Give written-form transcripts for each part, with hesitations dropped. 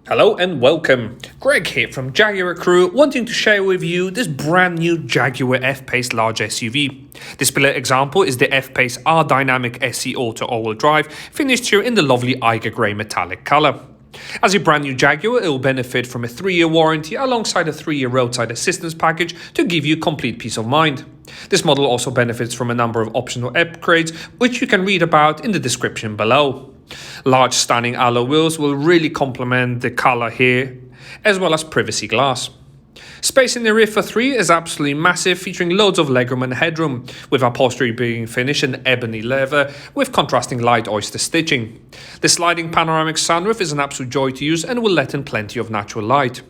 Hello and welcome. Greg here from Jaguar Crewe, wanting to share with you this brand new Jaguar F-Pace large SUV. This particular example is the F-Pace R-Dynamic SE Auto all-wheel drive, finished here in the lovely Eiger grey metallic colour. As a brand new Jaguar, it will benefit from a 3-year warranty alongside a 3-year roadside assistance package to give you complete peace of mind. This model also benefits from a number of optional upgrades, which you can read about in the description below. Large stunning alloy wheels will really complement the colour here, as well as privacy glass. Space in the rear for 3 is absolutely massive, featuring loads of legroom and headroom, with upholstery being finished in ebony leather with contrasting light oyster stitching. The sliding panoramic sunroof is an absolute joy to use and will let in plenty of natural light.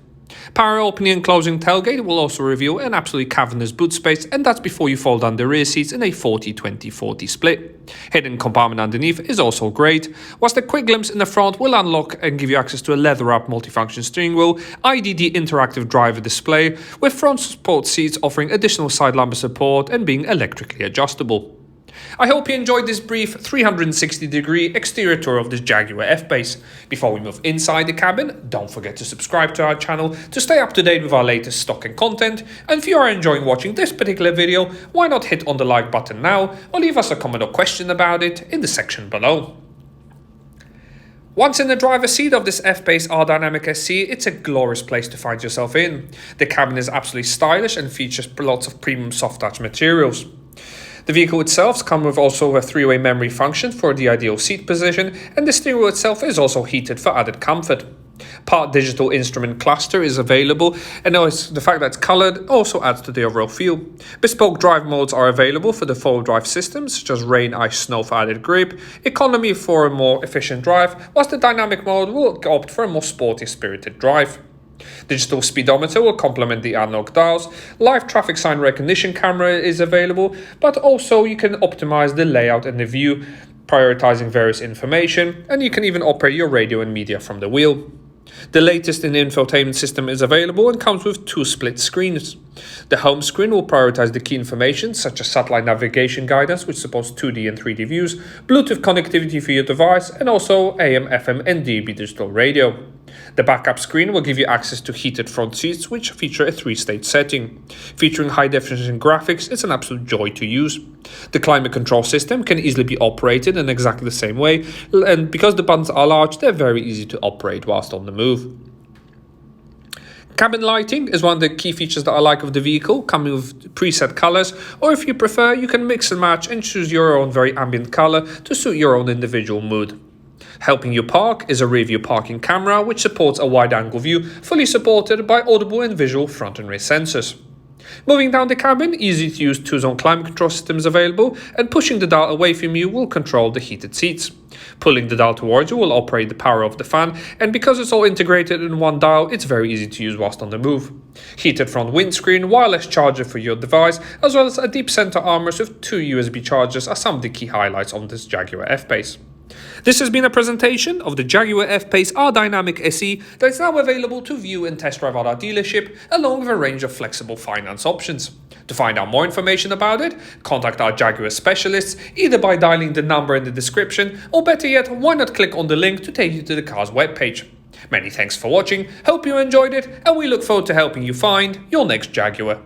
Power opening and closing tailgate will also reveal an absolutely cavernous boot space, and that's before you fold down the rear seats in a 40-20-40 split. Hidden compartment underneath is also great, whilst the quick glimpse in the front will unlock and give you access to a leather-wrapped multifunction steering wheel, AWD interactive driver display, with front support seats offering additional side lumbar support and being electrically adjustable. I hope you enjoyed this brief 360-degree exterior tour of this Jaguar F-Pace. Before we move inside the cabin, don't forget to subscribe to our channel to stay up to date with our latest stock and content. And if you are enjoying watching this particular video, why not hit on the like button now or leave us a comment or question about it in the section below. Once in the driver's seat of this F-Pace R-Dynamic SE, it's a glorious place to find yourself in. The cabin is absolutely stylish and features lots of premium soft touch materials. The vehicle itself comes with also a 3-way memory function for the ideal seat position, and the steering wheel itself is also heated for added comfort. Part digital instrument cluster is available, and the fact that it's coloured also adds to the overall feel. Bespoke drive modes are available for the 4-wheel drive systems, such as rain, ice, snow for added grip, economy for a more efficient drive, whilst the dynamic mode will opt for a more sporty spirited drive. Digital speedometer will complement the analog dials. Live traffic sign recognition camera is available, but also you can optimize the layout and the view, prioritizing various information, and you can even operate your radio and media from the wheel. The latest in the infotainment system is available and comes with 2 split screens. The home screen will prioritize the key information such as satellite navigation guidance, which supports 2D and 3D views, Bluetooth connectivity for your device, and also AM, FM and DAB digital radio. The backup screen will give you access to heated front seats, which feature a 3-stage setting. Featuring high-definition graphics, it's an absolute joy to use. The climate control system can easily be operated in exactly the same way, and because the buttons are large, they're very easy to operate whilst on the move. Cabin lighting is one of the key features that I like of the vehicle, coming with preset colors, or if you prefer, you can mix and match and choose your own very ambient color to suit your own individual mood. Helping you park is a rear view parking camera, which supports a wide angle view, fully supported by audible and visual front and rear sensors. Moving down the cabin, easy to use 2-zone climate control systems available, and pushing the dial away from you will control the heated seats. Pulling the dial towards you will operate the power of the fan, and because it's all integrated in one dial, it's very easy to use whilst on the move. Heated front windscreen, wireless charger for your device, as well as a deep center armrest with 2 USB chargers are some of the key highlights on this Jaguar F-Pace. This has been a presentation of the Jaguar F-Pace R-Dynamic SE that is now available to view and test drive at our dealership, along with a range of flexible finance options. To find out more information about it, contact our Jaguar specialists either by dialing the number in the description, or better yet, why not click on the link to take you to the car's webpage. Many thanks for watching, hope you enjoyed it, and we look forward to helping you find your next Jaguar.